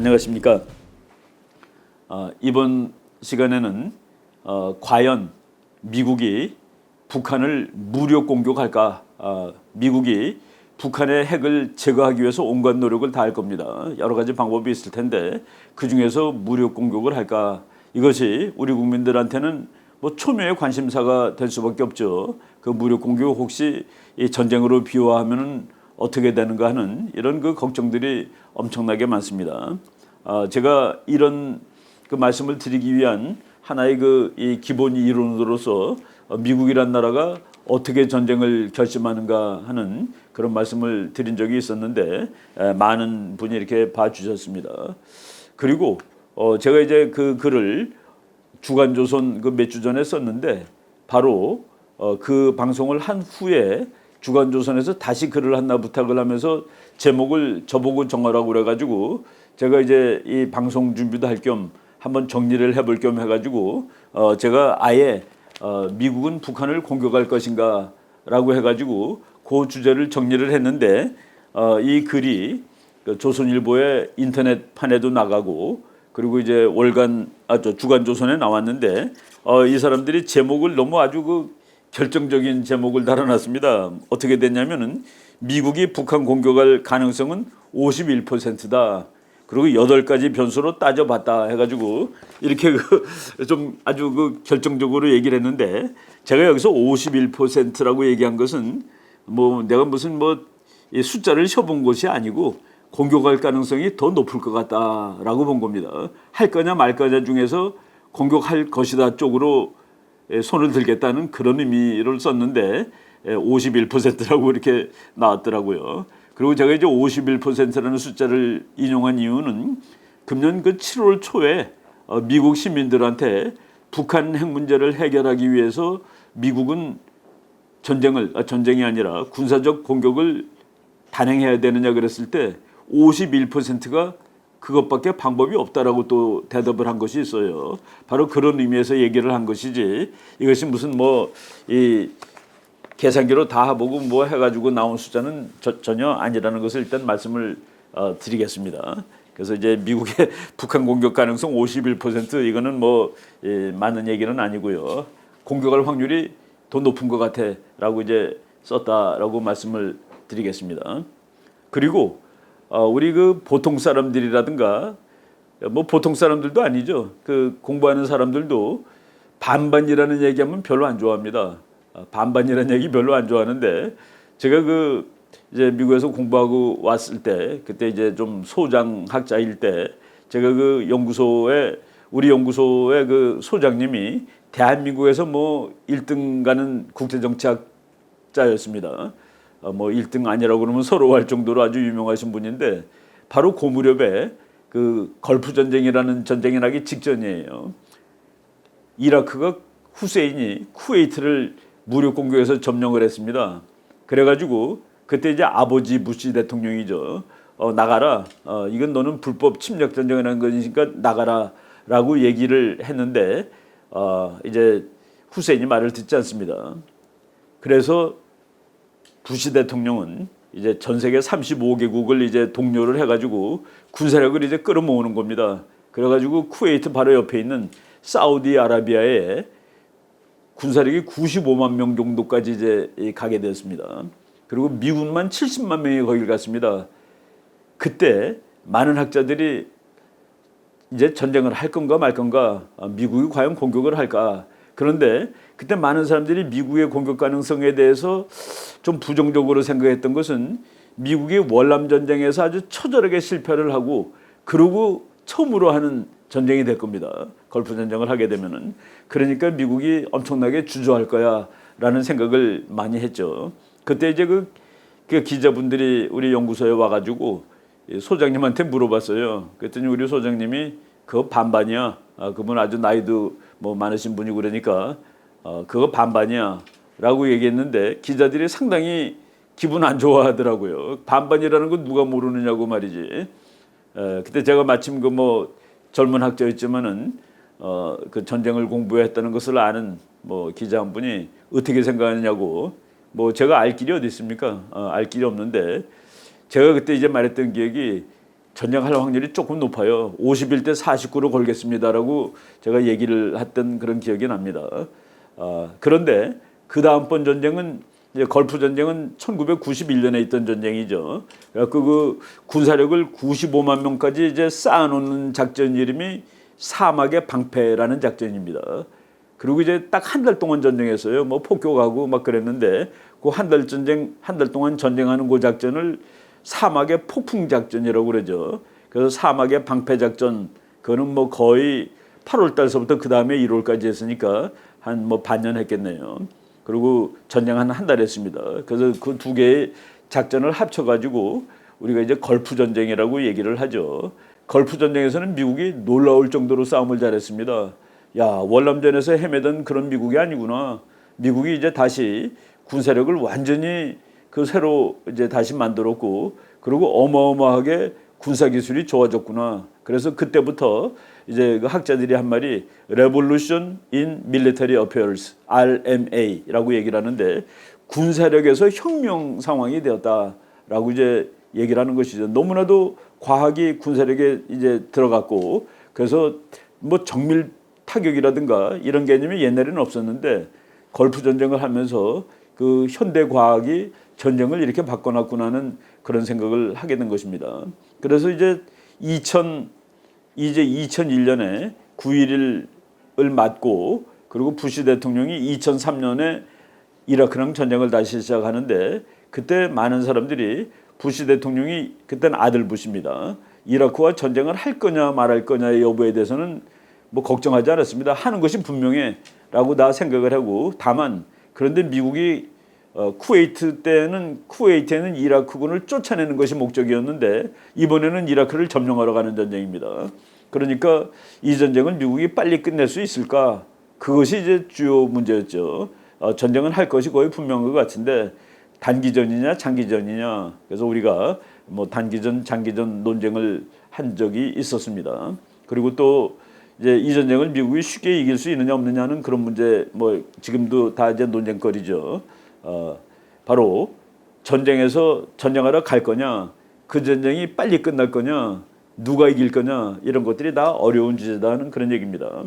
안녕하십니까. 이번 시간에는 과연 미국이 북한을 무력 공격할까? 미국이 북한의 핵을 제거하기 위해서 온갖 노력을 다할 겁니다. 여러 가지 방법이 있을 텐데 그 중에서 무력 공격을 할까? 이것이 우리 국민들한테는 뭐 초미의 관심사가 될 수밖에 없죠. 그 무력 공격 혹시 이 전쟁으로 비유하면은 어떻게 되는가 하는 이런 그 걱정들이 엄청나게 많습니다. 제가 이런 그 말씀을 드리기 위한 하나의 그 이 기본 이론으로서 미국이란 나라가 어떻게 전쟁을 결심하는가 하는 그런 말씀을 드린 적이 있었는데 많은 분이 이렇게 봐주셨습니다. 그리고 제가 이제 그 글을 주간조선 그 몇 주 전에 썼는데 바로 그 방송을 한 후에 주간조선에서 다시 글을 하나 부탁을 하면서 제목을 저보고 정하라고 그래가지고 제가 이제 이 방송 준비도 할 겸 한번 정리를 해볼 겸 해가지고 제가 아예 미국은 북한을 공격할 것인가 라고 해가지고 그 주제를 정리를 했는데 이 글이 조선일보의 인터넷판에도 나가고 그리고 이제 주간조선에 나왔는데 이 사람들이 제목을 너무 아주 그 결정적인 제목을 달아놨습니다. 어떻게 됐냐면은 미국이 북한 공격할 가능성은 51%다. 그리고 8가지 변수로 따져봤다 해가지고 이렇게 좀 아주 그 결정적으로 얘기를 했는데 제가 여기서 51%라고 얘기한 것은 뭐 내가 무슨 뭐 숫자를 쉬어본 것이 아니고 공격할 가능성이 더 높을 것 같다라고 본 겁니다. 할 거냐 말 거냐 중에서 공격할 것이다 쪽으로 손을 들겠다는 그런 의미를 썼는데 51%라고 이렇게 나왔더라고요. 그리고 제가 이제 51%라는 숫자를 인용한 이유는 금년 그 7월 초에 미국 시민들한테 북한 핵 문제를 해결하기 위해서 미국은 전쟁이 아니라 군사적 공격을 단행해야 되느냐 그랬을 때 51%가 그것밖에 방법이 없다라고 또 대답을 한 것이 있어요. 바로 그런 의미에서 얘기를 한 것이지 이것이 무슨 뭐 이 계산기로 다 보고 뭐 해가지고 나온 숫자는 전혀 아니라는 것을 일단 말씀을 드리겠습니다. 그래서 이제 미국의 북한 공격 가능성 51% 이거는 뭐 많은 얘기는 아니고요. 공격할 확률이 더 높은 것 같아라고 이제 썼다라고 말씀을 드리겠습니다. 그리고 우리 그 보통 사람들이라든가 뭐 보통 사람들도 아니죠. 그 공부하는 사람들도 반반이라는 얘기하면 별로 안 좋아합니다. 반반이라는 얘기 별로 안 좋아하는데 제가 그 이제 미국에서 공부하고 왔을 때 그때 이제 좀 소장 학자일 때 제가 그 우리 연구소의 그 소장님이 대한민국에서 뭐 1등 가는 국제정치학자였습니다. 뭐 1등 아니라고 그러면 서러워할 정도로 아주 유명하신 분인데 바로 그 무렵에 그 걸프 전쟁이라는 전쟁이 나기 직전이에요. 이라크가 후세인이 쿠웨이트를 무력 공격해서 점령을 했습니다. 그래가지고 그때 이제 아버지 부시 대통령이죠. 나가라. 이건 너는 불법 침략 전쟁을 한 거니까 나가라라고 얘기를 했는데 이제 후세인이 말을 듣지 않습니다. 그래서 부시 대통령은 이제 전 세계 35개국을 이제 동료를 해가지고 군사력을 이제 끌어모으는 겁니다. 그래가지고 쿠웨이트 바로 옆에 있는 사우디아라비아에 군사력이 95만 명 정도까지 이제 가게 되었습니다. 그리고 미군만 70만 명이 거길 갔습니다. 그때 많은 학자들이 이제 전쟁을 할 건가 말 건가, 미국이 과연 공격을 할까. 그런데 그때 많은 사람들이 미국의 공격 가능성에 대해서 좀 부정적으로 생각했던 것은 미국이 월남 전쟁에서 아주 처절하게 실패를 하고 그러고 처음으로 하는 전쟁이 될 겁니다. 걸프 전쟁을 하게 되면은. 그러니까 미국이 엄청나게 주저할 거야라는 생각을 많이 했죠. 그때 이제 그 기자분들이 우리 연구소에 와가지고 소장님한테 물어봤어요. 그랬더니 우리 소장님이 그거 반반이야. 그분 아주 나이도 뭐 많으신 분이고 그러니까 그거 반반이야라고 얘기했는데 기자들이 상당히 기분 안 좋아하더라고요. 반반이라는 건 누가 모르느냐고 말이지. 그때 제가 마침 그 뭐 젊은 학자였지만은 그 전쟁을 공부했다는 것을 아는 뭐 기자 한 분이 어떻게 생각하느냐고 뭐 제가 알 길이 어디 있습니까? 알 길이 없는데 제가 그때 이제 말했던 기억이 전쟁할 확률이 조금 높아요. 51대 49로 걸겠습니다라고 제가 얘기를 했던 그런 기억이 납니다. 그런데 그 다음번 전쟁은 이제 걸프 전쟁은 1991년에 있던 전쟁이죠. 그래서 그 군사력을 95만 명까지 이제 쌓아놓는 작전 이름이 사막의 방패라는 작전입니다. 그리고 이제 딱 한 달 동안 전쟁했어요. 뭐 폭격하고 막 그랬는데 그 한 달 동안 전쟁하는 그 작전을 사막의 폭풍 작전이라고 그러죠. 그래서 사막의 방패 작전 그거는 뭐 거의 8월 달서부터 그 다음에 1월까지 했으니까 한 뭐 반년 했겠네요. 그리고 전쟁 한 달 했습니다. 그래서 그 두 개의 작전을 합쳐가지고 우리가 이제 걸프 전쟁이라고 얘기를 하죠. 걸프 전쟁에서는 미국이 놀라울 정도로 싸움을 잘했습니다. 야, 월남전에서 헤매던 그런 미국이 아니구나. 미국이 이제 다시 군사력을 완전히 그 새로 이제 다시 만들었고, 그리고 어마어마하게 군사 기술이 좋아졌구나. 그래서 그때부터 이제 그 학자들이 한 말이 Revolution in Military Affairs, RMA라고 얘기를 하는데 군사력에서 혁명 상황이 되었다라고 이제 얘기를 하는 것이죠. 너무나도 과학이 군사력에 이제 들어갔고, 그래서 뭐 정밀 타격이라든가 이런 개념이 옛날에는 없었는데 걸프 전쟁을 하면서 그 현대 과학이 전쟁을 이렇게 바꿔놨구나는 그런 생각을 하게 된 것입니다. 그래서 이제 2001년에 9.11을 맞고, 그리고 부시 대통령이 2003년에 이라크랑 전쟁을 다시 시작하는데, 그때 많은 사람들이 부시 대통령이, 그때는 아들 부시입니다, 이라크와 전쟁을 할 거냐 말할 거냐의 여부에 대해서는 뭐 걱정하지 않았습니다. 하는 것이 분명해라고 다 생각을 하고, 다만 그런데 미국이 쿠웨이트에는 이라크군을 쫓아내는 것이 목적이었는데 이번에는 이라크를 점령하러 가는 전쟁입니다. 그러니까 이 전쟁을 미국이 빨리 끝낼 수 있을까? 그것이 이제 주요 문제였죠. 전쟁은 할 것이 거의 분명한 것 같은데 단기전이냐 장기전이냐. 그래서 우리가 뭐 단기전 장기전 논쟁을 한 적이 있었습니다. 그리고 또 이제 이 전쟁을 미국이 쉽게 이길 수 있느냐 없느냐는 그런 문제 뭐 지금도 다 이제 논쟁거리죠. 바로 전쟁에서 전쟁하러 갈 거냐, 그 전쟁이 빨리 끝날 거냐, 누가 이길 거냐, 이런 것들이 다 어려운 주제다는 그런 얘기입니다.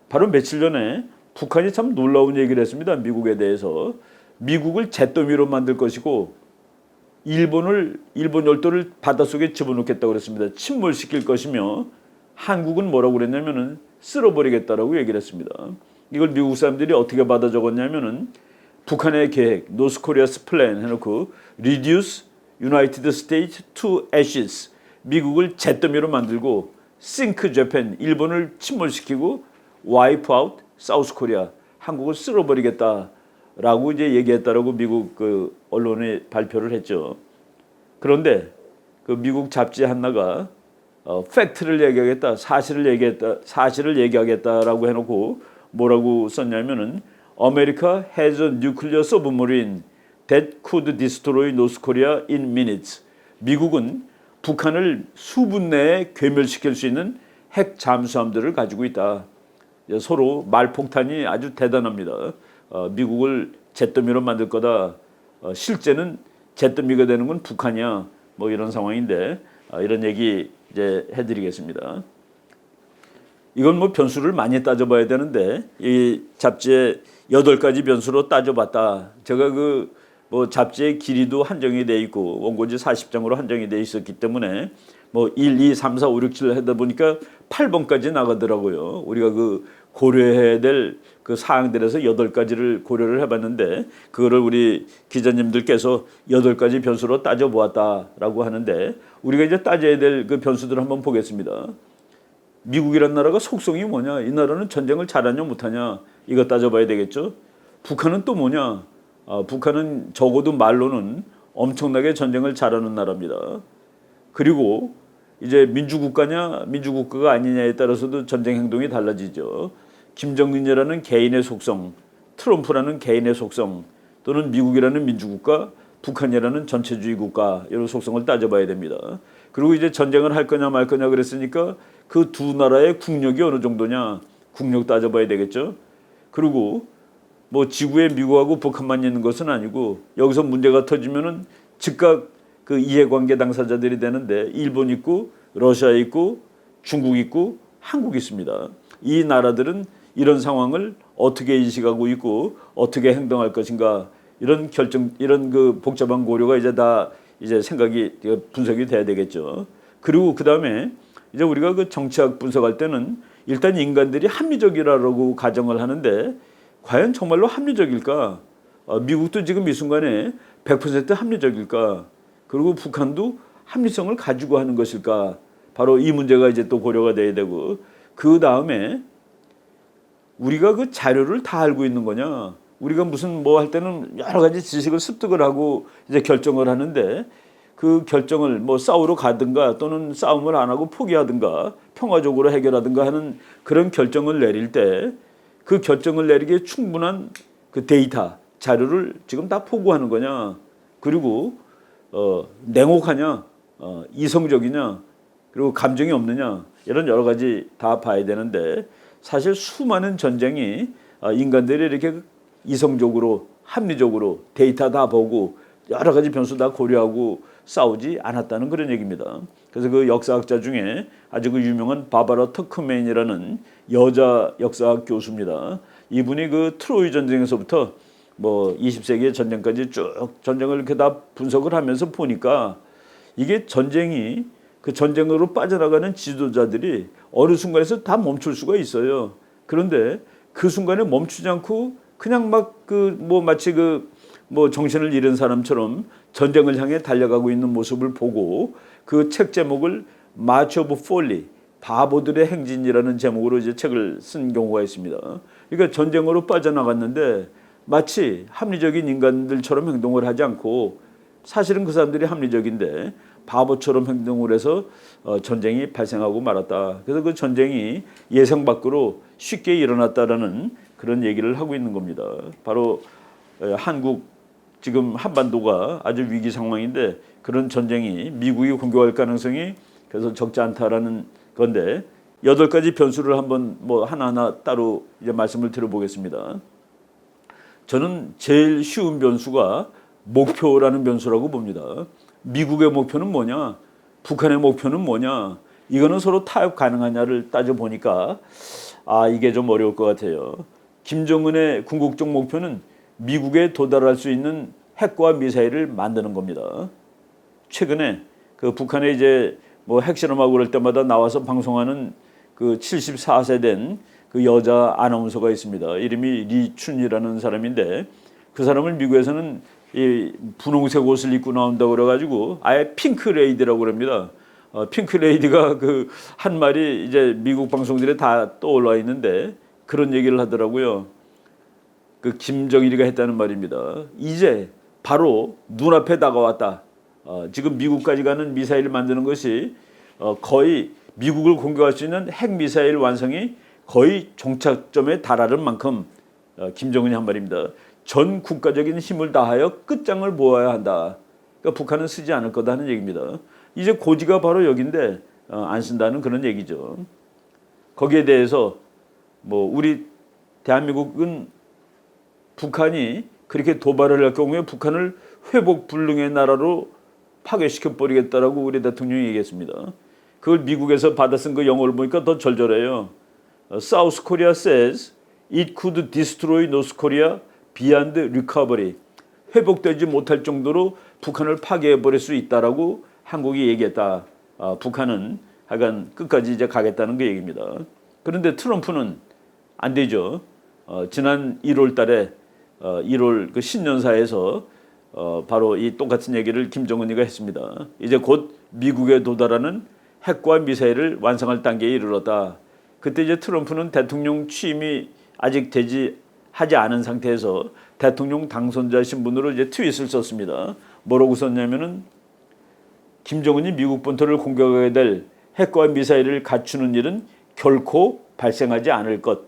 바로 며칠 전에 북한이 참 놀라운 얘기를 했습니다. 미국에 대해서. 미국을 잿더미로 만들 것이고 일본 열도를 바닷속에 집어넣겠다고 그랬습니다. 침몰시킬 것이며 한국은 뭐라고 그랬냐면은 쓸어버리겠다라고 얘기를 했습니다. 이걸 미국 사람들이 어떻게 받아 적었냐면은 북한의 계획, North Korea's plan 해놓고 Reduce United States to ashes, 미국을 잿더미로 만들고 Sink Japan, 일본을 침몰시키고 Wipe out South Korea, 한국을 쓸어버리겠다라고 이제 얘기했다라고 미국 그 언론에 발표를 했죠. 그런데 그 미국 잡지 하나가 팩트를 얘기하겠다, 사실을 얘기하겠다라고 해놓고 뭐라고 썼냐면은 America has a nuclear submarine that could destroy North Korea in minutes. 미국은 북한을 수분 내에 괴멸시킬 수 있는 핵 잠수함들을 가지고 있다. 서로 말폭탄이 아주 대단합니다. 미국을 잿더미로 만들 거다. 실제는 잿더미가 되는 건 북한이야. 뭐 이런 상황인데 이런 얘기 이제 해드리겠습니다. 이건 뭐 변수를 많이 따져봐야 되는데 이 잡지에 8가지 변수로 따져봤다. 제가 그 뭐 잡지의 길이도 한정이 돼 있고 원고지 40장으로 한정이 돼 있었기 때문에 뭐 1, 2, 3, 4, 5, 6, 7 하다 보니까 8번까지 나가더라고요. 우리가 그 고려해야 될 그 사항들에서 8가지를 고려를 해봤는데 그거를 우리 기자님들께서 8가지 변수로 따져보았다라고 하는데 우리가 이제 따져야 될 그 변수들을 한번 보겠습니다. 미국이란 나라가 속성이 뭐냐? 이 나라는 전쟁을 잘하냐 못하냐? 이거 따져봐야 되겠죠. 북한은 또 뭐냐? 북한은 적어도 말로는 엄청나게 전쟁을 잘하는 나라입니다. 그리고 이제 민주국가냐 민주국가가 아니냐에 따라서도 전쟁 행동이 달라지죠. 김정은이라는 개인의 속성, 트럼프라는 개인의 속성, 또는 미국이라는 민주국가, 북한이라는 전체주의 국가, 이런 속성을 따져봐야 됩니다. 그리고 이제 전쟁을 할 거냐 말 거냐 그랬으니까 그 두 나라의 국력이 어느 정도냐, 국력 따져봐야 되겠죠. 그리고 뭐 지구에 미국하고 북한만 있는 것은 아니고 여기서 문제가 터지면은 즉각 그 이해관계 당사자들이 되는데 일본 있고 러시아 있고 중국 있고 한국 있습니다. 이 나라들은 이런 상황을 어떻게 인식하고 있고 어떻게 행동할 것인가 이런 이런 그 복잡한 고려가 이제 다 이제 생각이 분석이 돼야 되겠죠. 그리고 그 다음에 이제 우리가 그 정치학 분석할 때는 일단 인간들이 합리적이라고 가정을 하는데 과연 정말로 합리적일까? 미국도 지금 이 순간에 100% 합리적일까? 그리고 북한도 합리성을 가지고 하는 것일까? 바로 이 문제가 이제 또 고려가 돼야 되고 그 다음에 우리가 그 자료를 다 알고 있는 거냐? 우리가 무슨 뭐 할 때는 여러 가지 지식을 습득을 하고 이제 결정을 하는데 그 결정을 뭐 싸우러 가든가 또는 싸움을 안 하고 포기하든가 평화적으로 해결하든가 하는 그런 결정을 내릴 때 그 결정을 내리기에 충분한 그 데이터 자료를 지금 다 포고하는 거냐? 그리고 냉혹하냐? 이성적이냐? 그리고 감정이 없느냐? 이런 여러 가지 다 봐야 되는데 사실 수많은 전쟁이 인간들이 이렇게 이성적으로 합리적으로 데이터 다 보고 여러 가지 변수 다 고려하고 싸우지 않았다는 그런 얘기입니다. 그래서 그 역사학자 중에 아주 그 유명한 바바라 터크맨이라는 여자 역사학 교수입니다. 이분이 그 트로이 전쟁에서부터 뭐 20세기의 전쟁까지 쭉 전쟁을 이렇게 다 분석을 하면서 보니까 이게 전쟁이 그 전쟁으로 빠져나가는 지도자들이 어느 순간에서 다 멈출 수가 있어요. 그런데 그 순간에 멈추지 않고 그냥 막 그 뭐 마치 그 뭐 정신을 잃은 사람처럼 전쟁을 향해 달려가고 있는 모습을 보고 그 책 제목을 마치 오브 폴리 바보들의 행진이라는 제목으로 이제 책을 쓴 경우가 있습니다. 그러니까 전쟁으로 빠져나갔는데 마치 합리적인 인간들처럼 행동을 하지 않고 사실은 그 사람들이 합리적인데 바보처럼 행동을 해서 전쟁이 발생하고 말았다. 그래서 그 전쟁이 예상 밖으로 쉽게 일어났다라는 그런 얘기를 하고 있는 겁니다. 바로 한국 지금 한반도가 아주 위기 상황인데 그런 전쟁이 미국이 공격할 가능성이 그래서 적지 않다라는 건데 8가지 변수를 한번 뭐 하나하나 따로 이제 말씀을 드려보겠습니다. 저는 제일 쉬운 변수가 목표라는 변수라고 봅니다. 미국의 목표는 뭐냐? 북한의 목표는 뭐냐? 이거는 서로 타협 가능하냐를 따져보니까 이게 좀 어려울 것 같아요. 김정은의 궁극적 목표는 미국에 도달할 수 있는 핵과 미사일을 만드는 겁니다. 최근에 그 북한에 이제 뭐 핵실험하고 그럴 때마다 나와서 방송하는 그 74세 된 그 여자 아나운서가 있습니다. 이름이 리춘이라는 사람인데 그 사람을 미국에서는 이 분홍색 옷을 입고 나온다고 그래가지고 아예 핑크 레이디라고 그럽니다. 핑크 레이디가 그 한 말이 이제 미국 방송들에 다 떠올라 있는데 그런 얘기를 하더라고요. 그 김정일이가 했다는 말입니다. 이제 바로 눈앞에 다가왔다. 지금 미국까지 가는 미사일을 만드는 것이 거의 미국을 공격할 수 있는 핵미사일 완성이 거의 종착점에 달하는 만큼 김정은이 한 말입니다. 전 국가적인 힘을 다하여 끝장을 보아야 한다. 그러니까 북한은 쓰지 않을 거다 하는 얘기입니다. 이제 고지가 바로 여기인데 안 쓴다는 그런 얘기죠. 거기에 대해서 뭐 우리 대한민국은 북한이 그렇게 도발을 할 경우에 북한을 회복 불능의 나라로 파괴시켜 버리겠다라고 우리 대통령이 얘기했습니다. 그걸 미국에서 받아 쓴 그 영어를 보니까 더 절절해요. South Korea says it could destroy North Korea beyond recovery. 회복되지 못할 정도로 북한을 파괴해버릴 수 있다라고 한국이 얘기했다. 북한은 하여간 끝까지 이제 가겠다는 그 얘기입니다. 그런데 트럼프는 안 되죠. 지난 1월 달에 1월 그 신년사에서 바로 이 똑같은 얘기를 김정은이가 했습니다. 이제 곧 미국에 도달하는 핵과 미사일을 완성할 단계에 이르렀다. 그때 이제 트럼프는 대통령 취임이 아직 하지 않은 상태에서 대통령 당선자 신분으로 이제 트윗을 썼습니다. 뭐라고 썼냐면은 김정은이 미국 본토를 공격하게 될 핵과 미사일을 갖추는 일은 결코 발생하지 않을 것.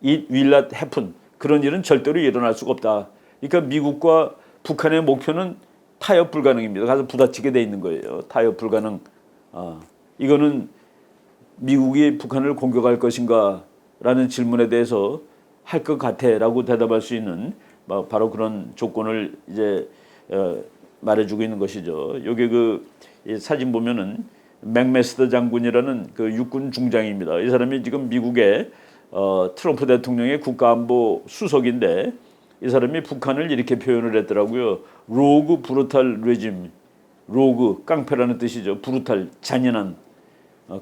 It will not happen. 그런 일은 절대로 일어날 수가 없다. 그러니까 미국과 북한의 목표는 타협 불가능입니다. 가서 부딪히게 돼 있는 거예요. 타협 불가능. 이거는 미국이 북한을 공격할 것인가 라는 질문에 대해서 할 것 같아라고 대답할 수 있는 바로 그런 조건을 이제 말해주고 있는 것이죠. 여기 그 사진 보면은 맥메스터 장군이라는 그 육군 중장입니다. 이 사람이 지금 미국의 트럼프 대통령의 국가안보 수석인데 이 사람이 북한을 이렇게 표현을 했더라고요. 로그 브루탈 레짐. 로그 깡패라는 뜻이죠. 브루탈 잔인한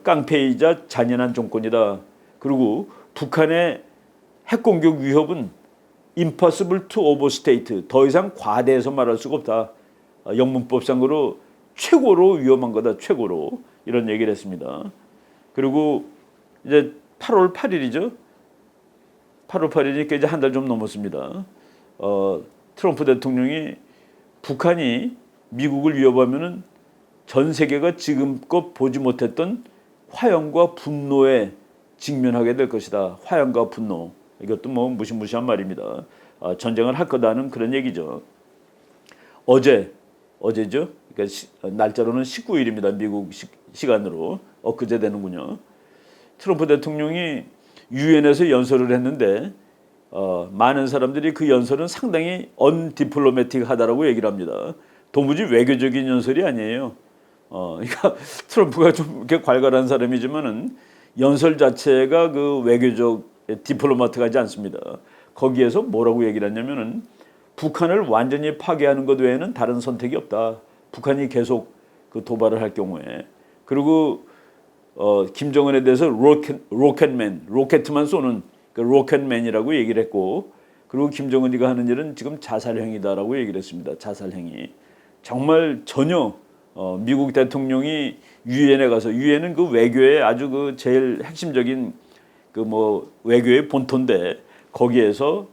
깡패이자 잔인한 정권이다. 그리고 북한의 핵공격 위협은 impossible to overstate. 더 이상 과대해서 말할 수가 없다. 영문법상으로 최고로 위험한 거다. 최고로 이런 얘기를 했습니다. 그리고 이제 8월 8일이죠. 8월 8일이니까 이제 한 달 좀 넘었습니다. 트럼프 대통령이 북한이 미국을 위협하면은 전 세계가 지금껏 보지 못했던 화염과 분노에 직면하게 될 것이다. 화염과 분노. 이것도 뭐 무시무시한 말입니다. 전쟁을 할 거다는 그런 얘기죠. 어제죠. 그러니까 날짜로는 19일입니다. 미국 시간으로 엊그제 되는군요. 트럼프 대통령이 유엔에서 연설을 했는데 많은 사람들이 그 연설은 상당히 언디플로매틱하다라고 얘기를 합니다. 도무지 외교적인 연설이 아니에요. 그러니까 트럼프가 좀 이렇게 괄괄한 사람이지만은 연설 자체가 그 외교적 디플로마트 같지 않습니다. 거기에서 뭐라고 얘기를 했냐면은 북한을 완전히 파괴하는 것 외에는 다른 선택이 없다. 북한이 계속 그 도발을 할 경우에. 그리고 김정은에 대해서 로켓만 쏘는 그 로켓맨이라고 얘기를 했고, 그리고 김정은이가 하는 일은 지금 자살행위다라고 얘기를 했습니다. 자살행위. 정말 전혀 미국 대통령이 유엔에 가서, 유엔은 그 외교의 아주 그 제일 핵심적인 그 뭐 외교의 본토인데, 거기에서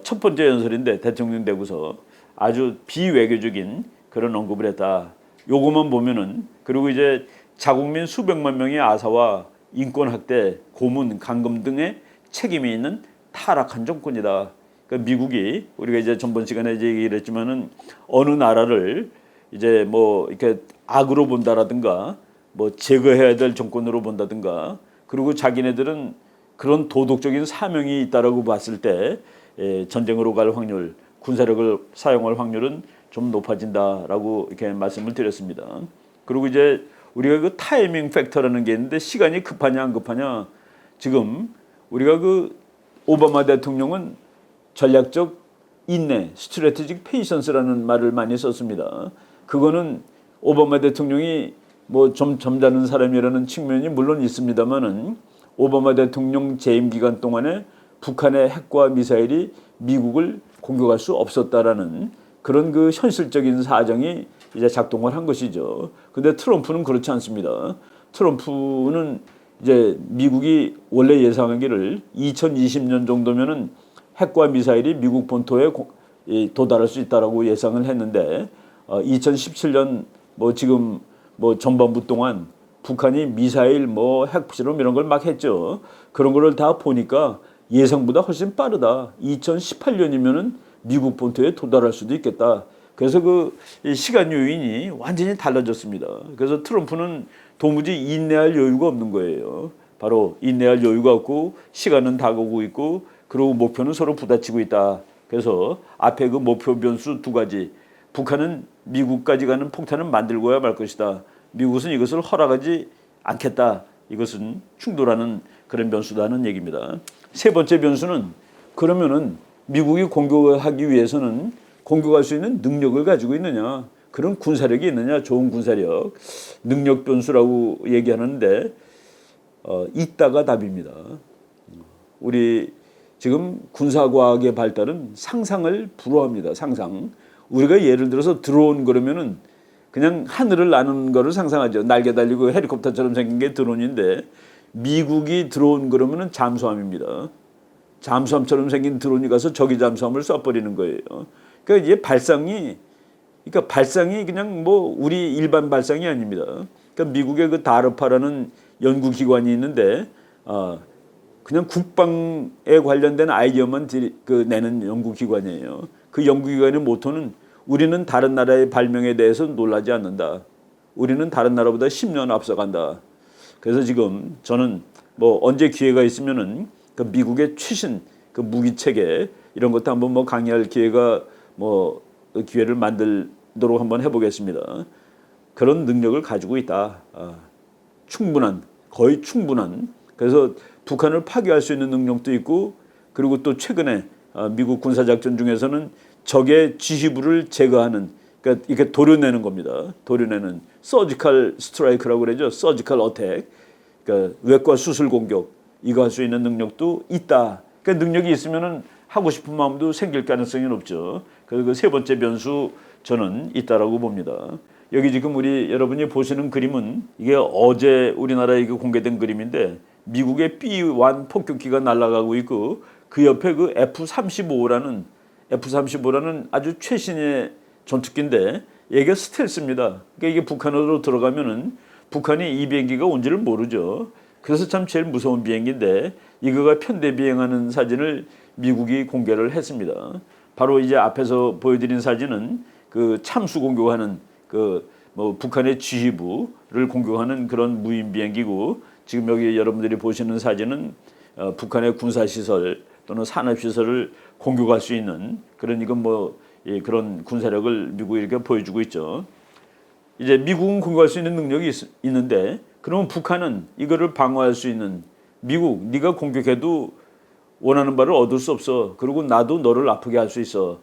첫 번째 연설인데 대통령 되고서 아주 비외교적인 그런 언급을 했다. 요것만 보면은, 그리고 이제 자국민 수백만 명의 아사와 인권 학대, 고문, 감금 등의 책임이 있는 타락한 정권이다. 그러니까 미국이, 우리가 이제 전번 시간에 이제 얘기를 했지만은 어느 나라를 이제 뭐 이렇게 악으로 본다라든가 뭐 제거해야 될 정권으로 본다든가, 그리고 자기네들은 그런 도덕적인 사명이 있다라고 봤을 때 전쟁으로 갈 확률, 군사력을 사용할 확률은 좀 높아진다라고 이렇게 말씀을 드렸습니다. 그리고 이제 우리가 그 타이밍 팩터라는 게 있는데, 시간이 급하냐 안 급하냐. 지금 우리가 그 오바마 대통령은 전략적 인내, 스트래티직 페이션스라는 말을 많이 썼습니다. 그거는 오바마 대통령이 뭐 좀 점잖은 사람이라는 측면이 물론 있습니다만은, 오바마 대통령 재임 기간 동안에 북한의 핵과 미사일이 미국을 공격할 수 없었다라는 그런 그 현실적인 사정이 이제 작동을 한 것이죠. 근데 트럼프는 그렇지 않습니다. 트럼프는 이제 미국이 원래 예상하기를 2020년 정도면은 핵과 미사일이 미국 본토에 도달할 수 있다라고 예상을 했는데, 2017년 뭐 지금 뭐 전반부 동안 북한이 미사일 뭐 핵실험 이런 걸 막 했죠. 그런 거를 다 보니까 예상보다 훨씬 빠르다. 2018년이면은 미국 본토에 도달할 수도 있겠다. 그래서 그 시간 요인이 완전히 달라졌습니다. 그래서 트럼프는 도무지 인내할 여유가 없는 거예요. 바로 인내할 여유가 없고, 시간은 다가오고 있고, 그리고 목표는 서로 부딪히고 있다. 그래서 앞에 그 목표 변수 두 가지. 북한은 미국까지 가는 폭탄을 만들고야 말 것이다. 미국은 이것을 허락하지 않겠다. 이것은 충돌하는 그런 변수다는 얘기입니다. 세 번째 변수는, 그러면은 미국이 공격하기 위해서는 공격할 수 있는 능력을 가지고 있느냐, 그런 군사력이 있느냐, 좋은 군사력, 능력 변수라고 얘기하는데 있다가 답입니다. 우리 지금 군사과학의 발달은 상상을 불허합니다. 상상. 우리가 예를 들어서 드론 그러면은 그냥 하늘을 나는 거를 상상하죠. 날개 달리고 헬리콥터처럼 생긴 게 드론인데, 미국이 드론 그러면은 잠수함입니다. 잠수함처럼 생긴 드론이 가서 적의 잠수함을 쏴버리는 거예요. 그러니까 이게 발상이 그냥 뭐 우리 일반 발상이 아닙니다. 그러니까 미국의 그 다르파라는 연구기관이 있는데, 그냥 국방에 관련된 아이디어만 내는 연구기관이에요. 그 연구기관의 모토는 우리는 다른 나라의 발명에 대해서 놀라지 않는다. 우리는 다른 나라보다 10년 앞서간다. 그래서 지금 저는 뭐 언제 기회가 있으면은 그 미국의 최신 그 무기 체계 이런 것도 한번 뭐 강의할 기회가 뭐 기회를 만들도록 한번 해보겠습니다. 그런 능력을 가지고 있다. 충분한, 거의 충분한, 그래서 북한을 파괴할 수 있는 능력도 있고, 그리고 또 최근에 미국 군사작전 중에서는 적의 지휘부를 제거하는, 그러니까 이렇게 도려내는 겁니다. 도려내는 서지컬 스트라이크라고 그러죠. 서지컬 어택, 그러니까 외과 수술 공격, 이거 할 수 있는 능력도 있다. 그러니까 능력이 있으면은 하고 싶은 마음도 생길 가능성이 높죠. 그래서 그 세 번째 변수 저는 있다라고 봅니다. 여기 지금 우리 여러분이 보시는 그림은 이게 어제 우리나라에 이거 공개된 그림인데 미국의 B-1 폭격기가 날아가고 있고 그 옆에 그 F-35라는 아주 최신의 전투기인데 이게 스텔스입니다. 그러니까 이게 북한으로 들어가면은 북한이 이 비행기가 온지를 모르죠. 그래서 참 제일 무서운 비행기인데 이거가 편대 비행하는 사진을 미국이 공개를 했습니다. 바로 이제 앞에서 보여드린 사진은 그 참수 공격하는 그 뭐 북한의 지휘부를 공격하는 그런 무인 비행기고 지금 여기 여러분들이 보시는 사진은 북한의 군사 시설 또는 산업 시설을 공격할 수 있는 그런 이건 뭐 그런 군사력을 미국이 이렇게 보여주고 있죠. 이제 미국은 공격할 수 있는 능력이 있는데 그러면 북한은 이거를 방어할 수 있는 미국 네가 공격해도 원하는 바를 얻을 수 없어. 그리고 나도 너를 아프게 할 수 있어.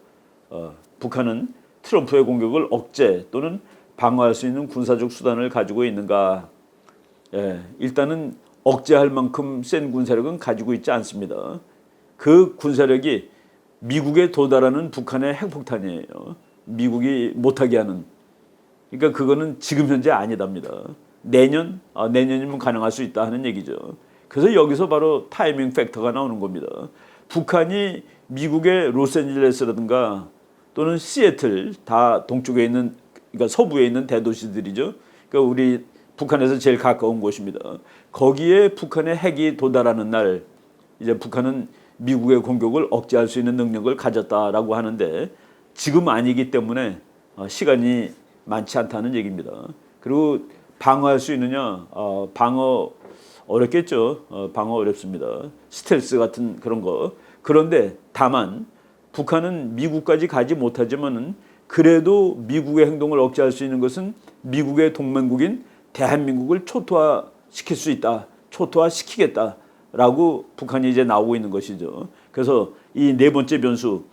북한은 트럼프의 공격을 억제 또는 방어할 수 있는 군사적 수단을 가지고 있는가? 일단은 억제할 만큼 센 군사력은 가지고 있지 않습니다. 그 군사력이 미국에 도달하는 북한의 핵폭탄이에요. 미국이 못하게 하는. 그러니까 그거는 지금 현재 아니답니다. 내년이면 가능할 수 있다 하는 얘기죠. 그래서 여기서 바로 타이밍 팩터가 나오는 겁니다. 북한이 미국의 로스앤젤레스라든가 또는 시애틀 다 동쪽에 있는 그러니까 서부에 있는 대도시들이죠. 그러니까 우리 북한에서 제일 가까운 곳입니다. 거기에 북한의 핵이 도달하는 날 이제 북한은 미국의 공격을 억제할 수 있는 능력을 가졌다라고 하는데 지금 아니기 때문에 시간이 많지 않다는 얘기입니다. 그리고 방어할 수 있느냐? 방어 어렵겠죠. 방어 어렵습니다. 스텔스 같은 그런 거. 그런데 다만 북한은 미국까지 가지 못하지만은 그래도 미국의 행동을 억제할 수 있는 것은 미국의 동맹국인 대한민국을 초토화시킬 수 있다. 초토화시키겠다라고 북한이 이제 나오고 있는 것이죠. 그래서 이 네 번째 변수,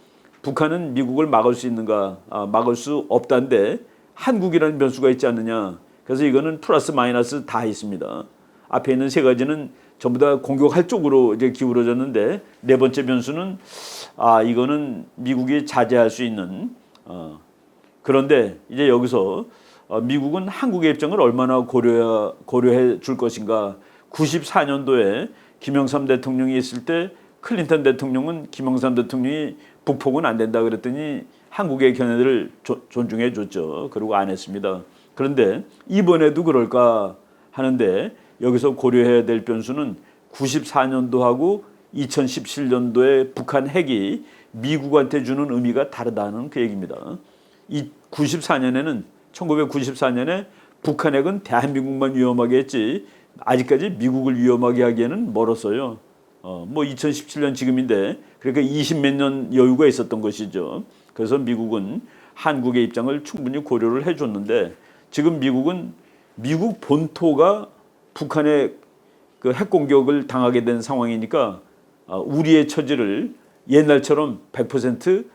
북한은 미국을 막을 수 있는가? 막을 수 없다는데 한국이라는 변수가 있지 않느냐? 그래서 이거는 플러스 마이너스 다 있습니다. 앞에 있는 세 가지는 전부 다 공격할 쪽으로 이제 기울어졌는데 네 번째 변수는 이거는 미국이 자제할 수 있는 그런데 이제 여기서 미국은 한국의 입장을 얼마나 고려해 줄 것인가. 94년도에 김영삼 대통령이 있을 때 클린턴 대통령은 김영삼 대통령이 북폭은 안 된다 그랬더니 한국의 견해를 존중해 줬죠. 그리고 안 했습니다. 그런데 이번에도 그럴까 하는데 여기서 고려해야 될 변수는 94년도하고 2017년도에 북한 핵이 미국한테 주는 의미가 다르다는 그 얘기입니다. 이 1994년에 북한 핵은 대한민국만 위험하게 했지 아직까지 미국을 위험하게 하기에는 멀었어요. 뭐 2017년 지금인데 그러니까 20몇 년 여유가 있었던 것이죠. 그래서 미국은 한국의 입장을 충분히 고려를 해줬는데 지금 미국은 미국 본토가 북한의 그 핵 공격을 당하게 된 상황이니까 우리의 처지를 옛날처럼 100%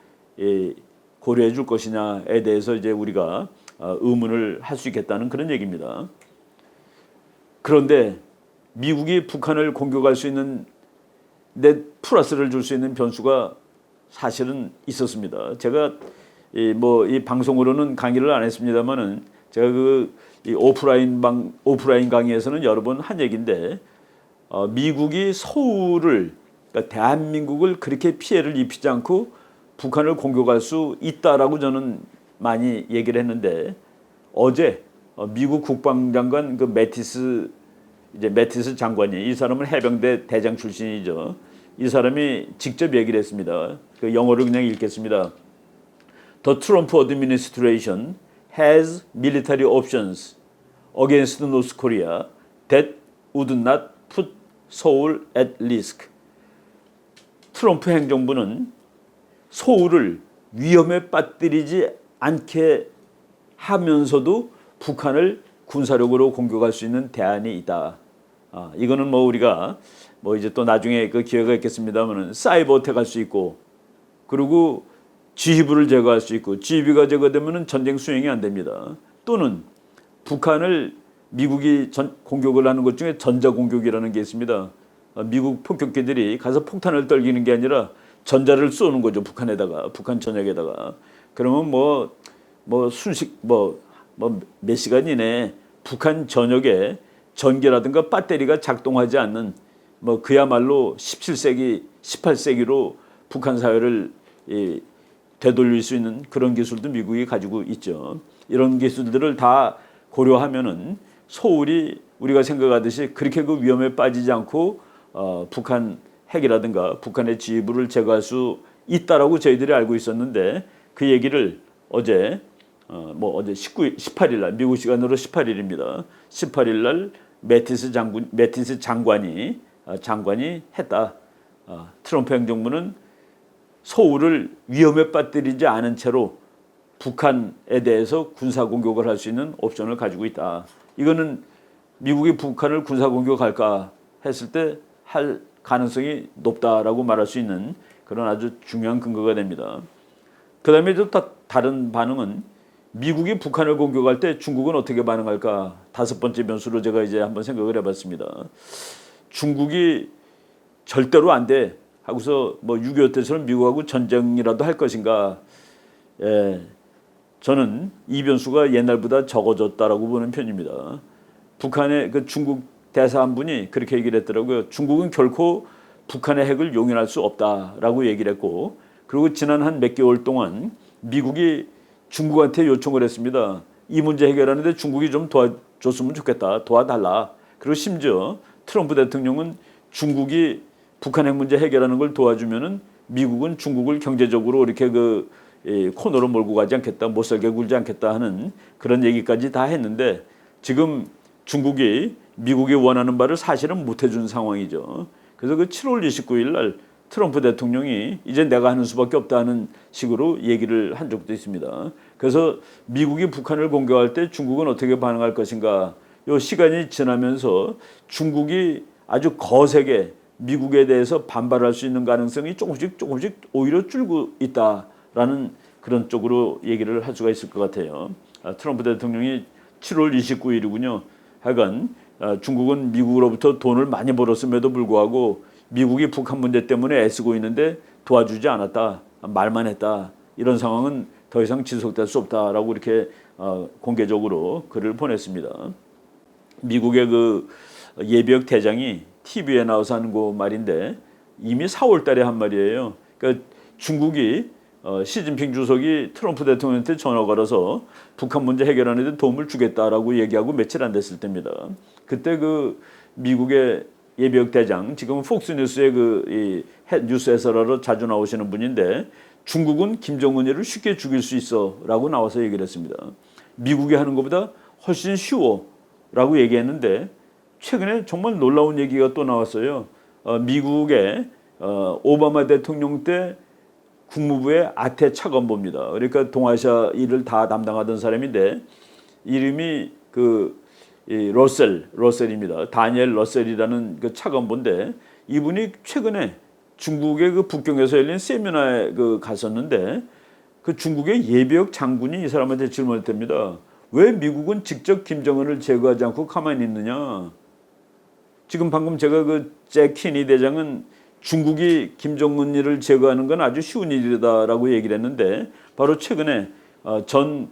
고려해 줄 것이냐에 대해서 이제 우리가 의문을 할 수 있겠다는 그런 얘기입니다. 그런데 미국이 북한을 공격할 수 있는 플러스를 줄 수 있는 변수가 사실은 있었습니다. 제가 이 방송으로는 강의를 안 했습니다만은 제가 이 오프라인 강의에서는 여러 번 한 얘기인데 미국이 서울을 그러니까 대한민국을 그렇게 피해를 입히지 않고 북한을 공격할 수 있다라고 저는 많이 얘기를 했는데 어제 미국 국방장관 그 매티스 장관이 이 사람은 해병대 대장 출신이죠. 이 사람이 직접 얘기를 했습니다. 그 영어를 그냥 읽겠습니다. The Trump administration has military options against North Korea that would not put Seoul at risk. 트럼프 행정부는 서울을 위험에 빠뜨리지 않게 하면서도 북한을 군사력으로 공격할 수 있는 대안이 있다. 이거는 뭐 우리가 뭐 이제 또 나중에 그 기회가 있겠습니다만은 사이버 어택 할 수 있고, 그리고 지휘부를 제거할 수 있고, 지휘부가 제거되면은 전쟁 수행이 안 됩니다. 또는 북한을 미국이 공격을 하는 것 중에 전자공격이라는 게 있습니다. 미국 폭격기들이 가서 폭탄을 떨기는 게 아니라 전자를 쏘는 거죠. 북한에다가, 북한 전역에다가. 그러면 몇 시간 이내에 북한 전역에 전기라든가 배터리가 작동하지 않는 그야말로 17세기, 18세기로 북한 사회를 되돌릴 수 있는 그런 기술도 미국이 가지고 있죠. 이런 기술들을 다 고려하면은 소울이 우리가 생각하듯이 그렇게 그 위험에 빠지지 않고 북한 핵이라든가 북한의 지휘부를 제거할 수 있다라고 저희들이 알고 있었는데, 그 얘기를 어제 18일 날, 미국 시간으로 18일입니다. 18일 날 매티스 장관이 했다. 트럼프 행정부는 소울을 위험에 빠뜨리지 않은 채로 북한에 대해서 군사 공격을 할 수 있는 옵션을 가지고 있다. 이거는 미국이 북한을 군사 공격할까 했을 때 할 가능성이 높다라고 말할 수 있는 그런 아주 중요한 근거가 됩니다. 그 다음에 또 다른 반응은, 미국이 북한을 공격할 때 중국은 어떻게 반응할까? 다섯 번째 변수로 제가 이제 한번 생각을 해봤습니다. 중국이 절대로 안 돼 하고서 6.25 때처럼 미국하고 전쟁이라도 할 것인가? 저는 이 변수가 옛날보다 적어졌다라고 보는 편입니다. 북한의 그 중국 대사 한 분이 그렇게 얘기를 했더라고요. 중국은 결코 북한의 핵을 용인할 수 없다라고 얘기를 했고, 그리고 지난 한 몇 개월 동안 미국이 중국한테 요청을 했습니다. 이 문제 해결하는데 중국이 좀 도와줬으면 좋겠다. 도와달라. 그리고 심지어 트럼프 대통령은 중국이 북한 핵 문제 해결하는 걸 도와주면은 미국은 중국을 경제적으로 이렇게 코너로 몰고 가지 않겠다, 못 살게 굴지 않겠다 하는 그런 얘기까지 다 했는데, 지금 중국이 미국이 원하는 바를 사실은 못 해준 상황이죠. 그래서 그 7월 29일 날 트럼프 대통령이 이제 내가 하는 수밖에 없다는 식으로 얘기를 한 적도 있습니다. 그래서 미국이 북한을 공격할 때 중국은 어떻게 반응할 것인가? 요 시간이 지나면서 중국이 아주 거세게 미국에 대해서 반발할 수 있는 가능성이 조금씩 오히려 줄고 있다라는 그런 쪽으로 얘기를 할 수가 있을 것 같아요. 트럼프 대통령이 7월 29일이군요. 하여간 중국은 미국으로부터 돈을 많이 벌었음에도 불구하고 미국이 북한 문제 때문에 애쓰고 있는데 도와주지 않았다, 말만 했다, 이런 상황은 더 이상 지속될 수 없다라고 이렇게 공개적으로 글을 보냈습니다. 미국의 그 예비역 대장이 TV에 나와서 하는 그 말인데, 이미 4월 달에 한 말이에요. 그러니까 중국이 시진핑 주석이 트럼프 대통령한테 전화 걸어서 북한 문제 해결하는 데 도움을 주겠다라고 얘기하고 며칠 안 됐을 때입니다. 그때 그 미국의 예비역 대장, 지금 폭스뉴스의 뉴스 해설하러 자주 나오시는 분인데, 중국은 김정은이를 쉽게 죽일 수 있어라고 나와서 얘기를 했습니다. 미국이 하는 것보다 훨씬 쉬워라고 얘기했는데, 최근에 정말 놀라운 얘기가 또 나왔어요. 미국의 오바마 대통령 때 국무부의 아태 차관보입니다. 그러니까 동아시아 일을 다 담당하던 사람인데, 이름이 러셀입니다. 다니엘 러셀이라는 그 차관보인데, 이분이 최근에 중국의 그 북경에서 열린 세미나에 갔었는데, 그 중국의 예비역 장군이 이 사람한테 질문했답니다. 왜 미국은 직접 김정은을 제거하지 않고 가만히 있느냐? 지금 방금 제가 잭 키니 대장은 중국이 김정은이를 제거하는 건 아주 쉬운 일이다라고 얘기를 했는데, 바로 최근에 전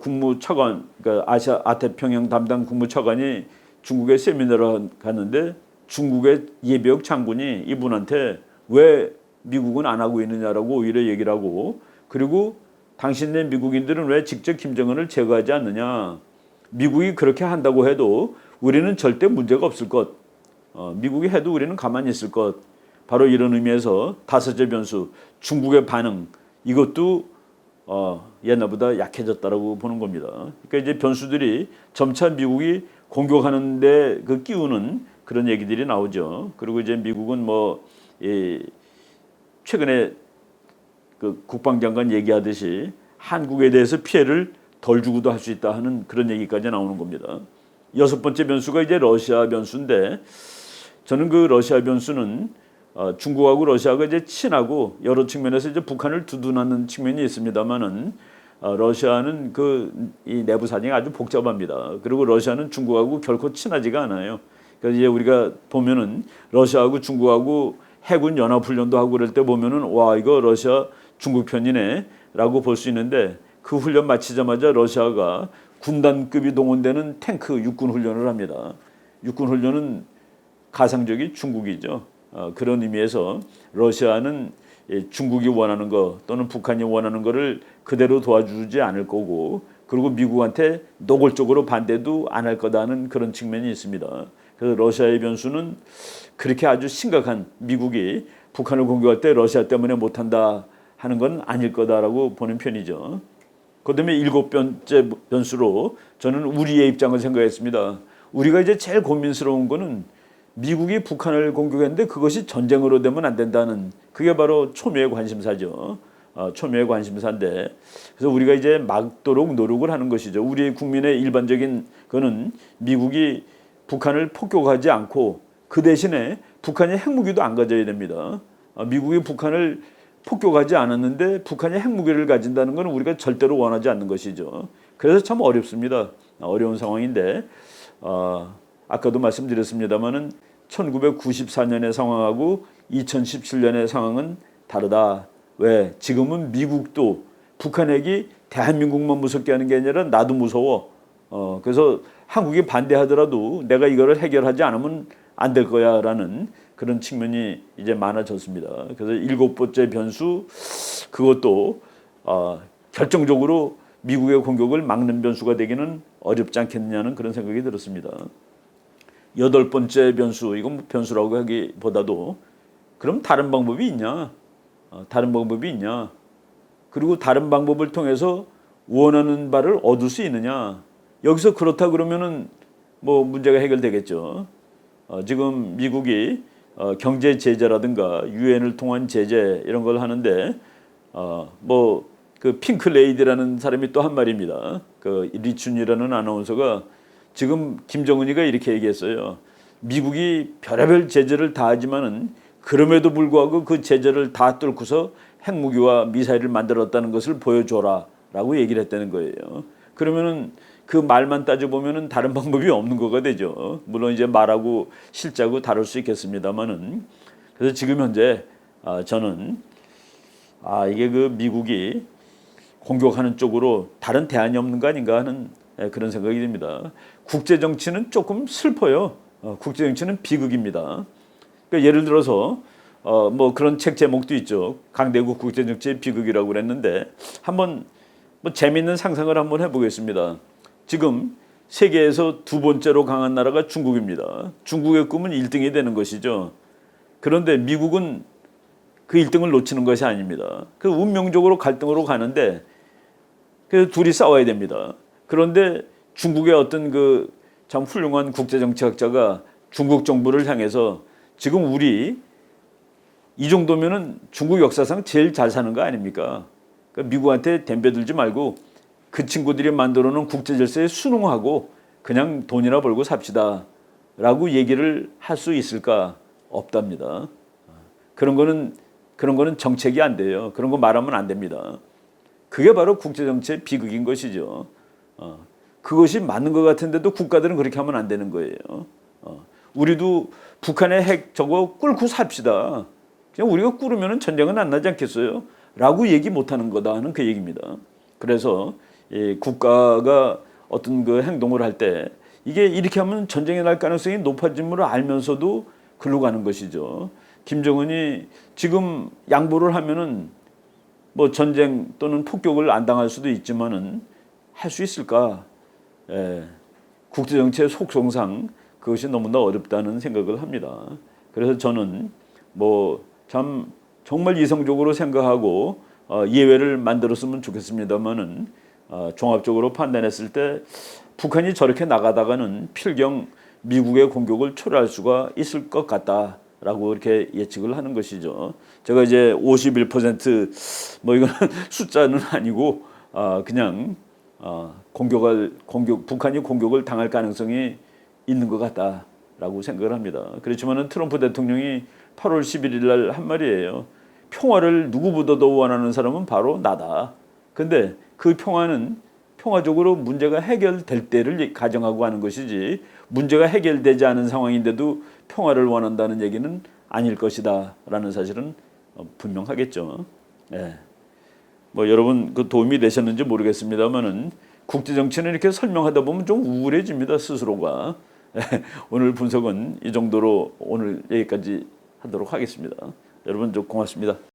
국무차관, 그러니까 아태평양 담당 국무차관이 중국에 세미나를 갔는데, 중국의 예비역 장군이 이분한테 왜 미국은 안 하고 있느냐라고 오히려 얘기를 하고, 그리고 당신네 미국인들은 왜 직접 김정은을 제거하지 않느냐? 미국이 그렇게 한다고 해도 우리는 절대 문제가 없을 것. 미국이 해도 우리는 가만히 있을 것. 바로 이런 의미에서 다섯째 변수, 중국의 반응, 이것도 옛날보다 약해졌다라고 보는 겁니다. 그러니까 이제 변수들이 점차 미국이 공격하는데 끼우는 그런 얘기들이 나오죠. 그리고 이제 미국은 최근에 국방장관 얘기하듯이 한국에 대해서 피해를 덜 주고도 할 수 있다 하는 그런 얘기까지 나오는 겁니다. 여섯 번째 변수가 이제 러시아 변수인데 저는 그 러시아 변수는 중국하고 러시아가 이제 친하고 여러 측면에서 이제 북한을 두둔하는 측면이 있습니다만은 러시아는 이 내부 사정이 아주 복잡합니다. 그리고 러시아는 중국하고 결코 친하지가 않아요. 그래서 이제 우리가 보면은 러시아하고 중국하고 해군 연합 훈련도 하고 그럴 때 보면은 와 이거 러시아 중국 편이네라고 볼 수 있는데 그 훈련 마치자마자 러시아가 군단급이 동원되는 탱크 육군 훈련을 합니다. 육군 훈련은 가상적인 중국이죠. 그런 의미에서 러시아는 중국이 원하는 거 또는 북한이 원하는 거를 그대로 도와주지 않을 거고 그리고 미국한테 노골적으로 반대도 안 할 거다는 그런 측면이 있습니다. 그래서 러시아의 변수는 그렇게 아주 심각한 미국이 북한을 공격할 때 러시아 때문에 못한다 하는 건 아닐 거다라고 보는 편이죠. 그다음에 일곱 번째 변수로 저는 우리의 입장을 생각했습니다. 우리가 이제 제일 고민스러운 거는 미국이 북한을 공격했는데 그것이 전쟁으로 되면 안 된다는 그게 바로 초미의 관심사죠. 초미의 관심사인데 그래서 우리가 이제 막도록 노력을 하는 것이죠. 우리 국민의 일반적인 거는 미국이 북한을 폭격하지 않고 그 대신에 북한이 핵무기도 안 가져야 됩니다. 미국이 북한을 폭격하지 않았는데 북한이 핵무기를 가진다는 것은 우리가 절대로 원하지 않는 것이죠. 그래서 참 어렵습니다. 어려운 상황인데 아까도 말씀드렸습니다마는 1994년의 상황하고 2017년의 상황은 다르다. 왜? 지금은 미국도 북한 핵이 대한민국만 무섭게 하는 게 아니라 나도 무서워. 그래서 한국이 반대하더라도 내가 이거를 해결하지 않으면 안 될 거야라는 그런 측면이 이제 많아졌습니다. 그래서 일곱 번째 변수 그것도 결정적으로 미국의 공격을 막는 변수가 되기는 어렵지 않겠느냐는 그런 생각이 들었습니다. 여덟 번째 변수 이건 변수라고 하기보다도 그럼 다른 방법이 있냐? 다른 방법이 있냐? 그리고 다른 방법을 통해서 원하는 바를 얻을 수 있느냐? 여기서 그렇다 그러면은 뭐 문제가 해결되겠죠. 지금 미국이 경제 제재라든가 유엔을 통한 제재 이런 걸 하는데 뭐 그 핑크 레이디라는 사람이 또 한 말입니다. 그 리춘이라는 아나운서가 지금 김정은이가 이렇게 얘기했어요. 미국이 별의별 제재를 다 하지만은 그럼에도 불구하고 그 제재를 다 뚫고서 핵무기와 미사일을 만들었다는 것을 보여줘라라고 얘기를 했다는 거예요. 그러면은 그 말만 따져보면은 다른 방법이 없는 거가 되죠. 물론 이제 말하고 실제하고 다를 수 있겠습니다만은 그래서 지금 현재 저는 이게 그 미국이 공격하는 쪽으로 다른 대안이 없는 거 아닌가 하는 그런 생각이 듭니다. 국제 정치는 조금 슬퍼요. 국제 정치는 비극입니다. 그러니까 예를 들어서 뭐 그런 책 제목도 있죠. 강대국 국제 정치의 비극이라고 그랬는데 한번 뭐 재미있는 상상을 한번 해보겠습니다. 지금 세계에서 두 번째로 강한 나라가 중국입니다. 중국의 꿈은 1등이 되는 것이죠. 그런데 미국은 그 1등을 놓치는 것이 아닙니다. 그 운명적으로 갈등으로 가는데 그래서 둘이 싸워야 됩니다. 그런데 중국의 어떤 그 참 훌륭한 국제정치학자가 중국 정부를 향해서 지금 우리 이 정도면은 중국 역사상 제일 잘 사는 거 아닙니까? 그러니까 미국한테 덤벼들지 말고 그 친구들이 만들어 놓은 국제 질서에 순응하고 그냥 돈이나 벌고 삽시다 라고 얘기를 할 수 있을까? 없답니다. 그런 거는 정책이 안 돼요. 그런 거 말하면 안 됩니다. 그게 바로 국제 정치의 비극인 것이죠. 그것이 맞는 것 같은데도 국가들은 그렇게 하면 안 되는 거예요. 우리도 북한의 핵 저거 꿇고 삽시다. 그냥 우리가 꿇으면 전쟁은 안 나지 않겠어요? 라고 얘기 못하는 거다 하는 그 얘기입니다. 그래서 국가가 어떤 그 행동을 할 때 이게 이렇게 하면 전쟁이 날 가능성이 높아짐을 알면서도 글로 가는 것이죠. 김정은이 지금 양보를 하면은 뭐 전쟁 또는 폭격을 안 당할 수도 있지만은 할 수 있을까? 국제정치의 속성상 그것이 너무나 어렵다는 생각을 합니다. 그래서 저는 뭐 참 정말 이성적으로 생각하고 예외를 만들었으면 좋겠습니다만은 종합적으로 판단했을 때 북한이 저렇게 나가다가는 필경 미국의 공격을 초래할 수가 있을 것 같다라고 이렇게 예측을 하는 것이죠. 제가 이제 51%뭐 이거는 숫자는 아니고 그냥 북한이 공격을 당할 가능성이 있는 것 같다라고 생각을 합니다. 그렇지만은 트럼프 대통령이 8월 11일 날 한 말이에요. 평화를 누구보다도 원하는 사람은 바로 나다. 근데 그 평화는 평화적으로 문제가 해결될 때를 가정하고 하는 것이지 문제가 해결되지 않은 상황인데도 평화를 원한다는 얘기는 아닐 것이다라는 사실은 분명하겠죠. 예. 뭐 여러분 그 도움이 되셨는지 모르겠습니다만은 국제 정치는 이렇게 설명하다 보면 좀 우울해집니다 스스로가. 오늘 분석은 이 정도로 오늘 여기까지 하도록 하겠습니다. 여러분 좀 고맙습니다.